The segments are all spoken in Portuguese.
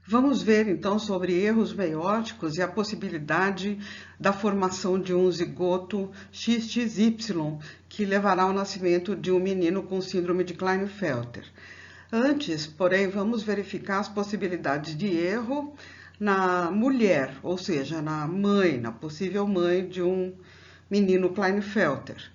Vamos ver então sobre erros meióticos e a possibilidade da formação de um zigoto XXY, que levará ao nascimento de um menino com síndrome de Klinefelter. Antes, porém, vamos verificar as possibilidades de erro na mulher, ou seja, na mãe, na possível mãe de um menino Klinefelter.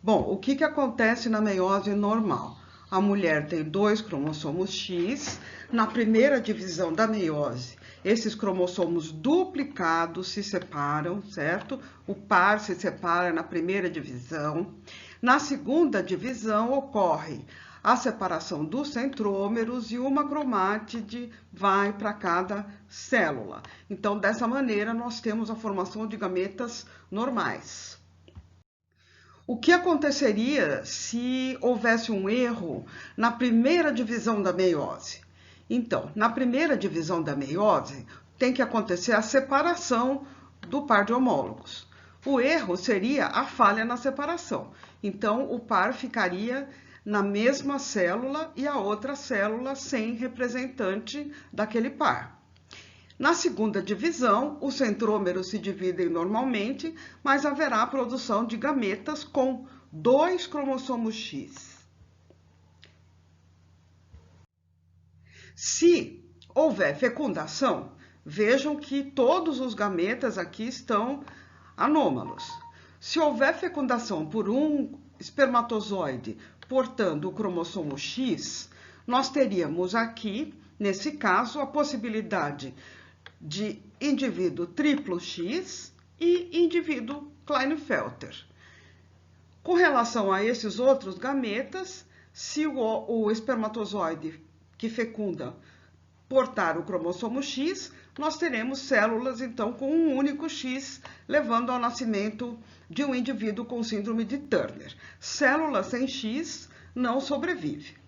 Bom, o que acontece na meiose normal? A mulher tem 2 cromossomos X. Na primeira divisão da meiose, esses cromossomos duplicados se separam, certo? O par se separa na primeira divisão. Na segunda divisão ocorre a separação dos centrômeros e uma cromátide vai para cada célula. Então, dessa maneira, nós temos a formação de gametas normais. O que aconteceria se houvesse um erro na primeira divisão da meiose? Então, na primeira divisão da meiose, tem que acontecer a separação do par de homólogos. O erro seria a falha na separação. Então, o par ficaria na mesma célula e a outra célula sem representante daquele par. Na segunda divisão, os centrômeros se dividem normalmente, mas haverá a produção de gametas com 2 cromossomos X. Se houver fecundação, vejam que todos os gametas aqui estão anômalos. Se houver fecundação por um espermatozoide portando o cromossomo X, nós teríamos aqui, nesse caso, a possibilidade de indivíduo triplo X e indivíduo Klinefelter. Com relação a esses outros gametas, se o espermatozoide que fecunda portar o cromossomo X, nós teremos células, então, com um único X, levando ao nascimento de um indivíduo com síndrome de Turner. Célula sem X não sobrevive.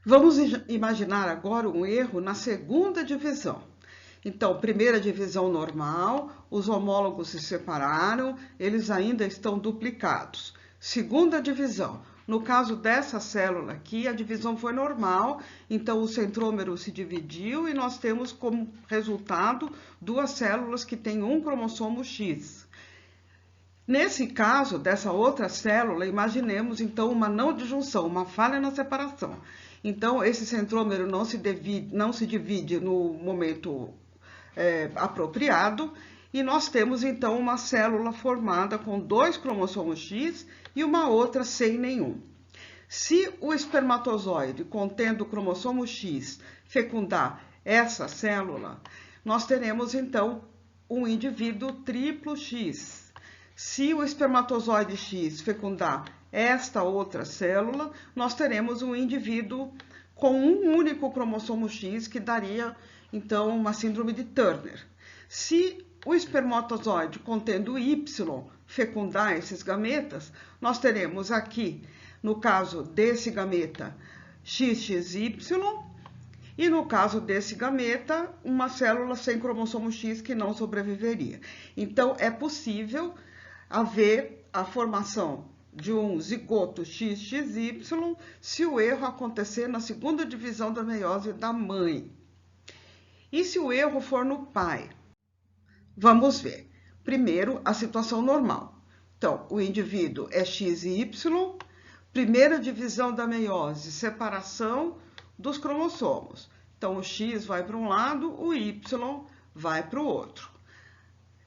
Vamos imaginar agora um erro na segunda divisão. Então, primeira divisão normal, os homólogos se separaram, eles ainda estão duplicados. Segunda divisão, no caso dessa célula aqui, a divisão foi normal, então o centrômero se dividiu e nós temos como resultado 2 células que têm um cromossomo X. Nesse caso, dessa outra célula, imaginemos então uma não disjunção, uma falha na separação. Então, esse centrômero não se divide no momento apropriado e nós temos então uma célula formada com 2 cromossomos X e uma outra sem nenhum. Se o espermatozoide contendo o cromossomo X fecundar essa célula, nós teremos então um indivíduo triplo X. Se o espermatozoide X fecundar esta outra célula, nós teremos um indivíduo com um único cromossomo X, que daria, então, uma síndrome de Turner. Se o espermatozoide contendo Y fecundar esses gametas, nós teremos aqui, no caso desse gameta, XXY, e no caso desse gameta, uma célula sem cromossomo X que não sobreviveria. Então, é possível haver a formação de um zigoto XXY se o erro acontecer na segunda divisão da meiose da mãe. E se o erro for no pai? Vamos ver. Primeiro, a situação normal. Então, o indivíduo é XY, primeira divisão da meiose, separação dos cromossomos. Então, o X vai para um lado, o Y vai para o outro.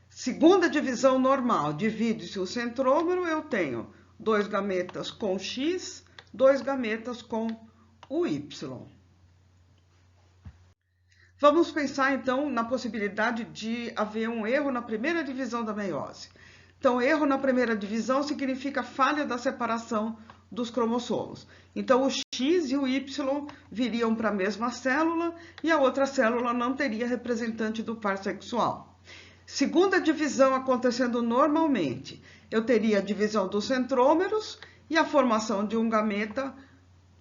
Segunda divisão normal, divide-se o centrômero, eu tenho 2 gametas com X, 2 gametas com o Y. Vamos pensar, então, na possibilidade de haver um erro na primeira divisão da meiose. Então, erro na primeira divisão significa falha da separação dos cromossomos. Então, o X e o Y viriam para a mesma célula e a outra célula não teria representante do par sexual. Segunda divisão acontecendo normalmente, eu teria a divisão dos centrômeros e a formação de um gameta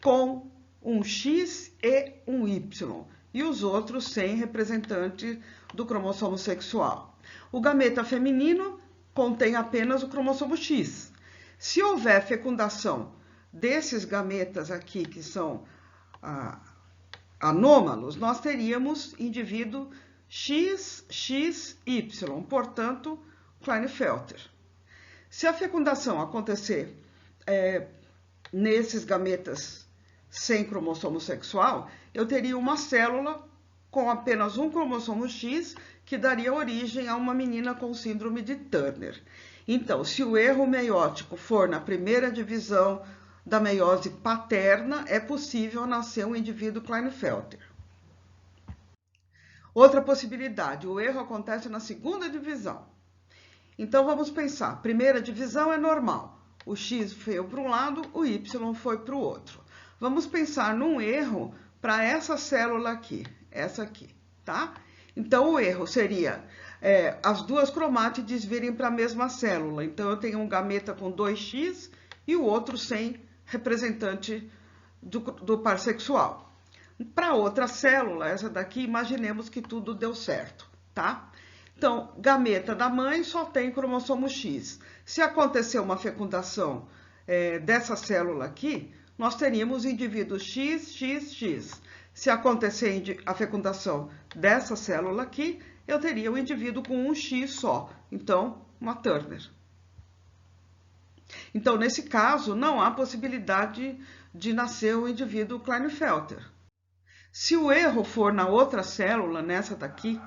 com um X e um Y, e os outros sem representante do cromossomo sexual. O gameta feminino contém apenas o cromossomo X. Se houver fecundação desses gametas aqui, que são anômalos, nós teríamos indivíduo XXY, portanto, Klinefelter. Se a fecundação acontecer nesses gametas sem cromossomo sexual, eu teria uma célula com apenas um cromossomo X, que daria origem a uma menina com síndrome de Turner. Então, se o erro meiótico for na primeira divisão da meiose paterna, é possível nascer um indivíduo Klinefelter. Outra possibilidade, o erro acontece na segunda divisão. Então, vamos pensar, primeira divisão é normal. O X foi para um lado, o Y foi para o outro. Vamos pensar num erro para essa célula aqui, essa aqui, tá? Então, o erro seria as duas cromátides virem para a mesma célula. Então, eu tenho um gameta com 2X e o outro sem representante do par sexual. Para outra célula, essa daqui, imaginemos que tudo deu certo, tá? Então, gameta da mãe só tem cromossomo X. Se acontecer uma fecundação dessa célula aqui, nós teríamos indivíduo XXX. Se acontecer a fecundação dessa célula aqui, eu teria um indivíduo com um X só. Então, uma Turner. Então, nesse caso, não há possibilidade de nascer o indivíduo Klinefelter. Se o erro for na outra célula, nessa daqui,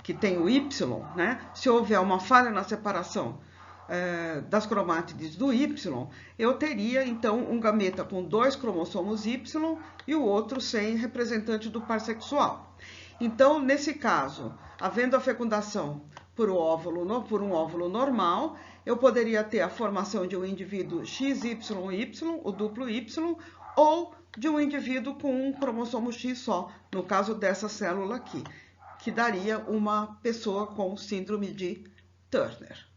que tem o Y, né? Se houver uma falha na separação das cromátides do Y, eu teria, então, um gameta com 2 cromossomos Y e o outro sem representante do par sexual. Então, nesse caso, havendo a fecundação por um óvulo normal, eu poderia ter a formação de um indivíduo XYY, o duplo Y, ou de um indivíduo com um cromossomo X só, no caso dessa célula aqui, que daria uma pessoa com síndrome de Turner.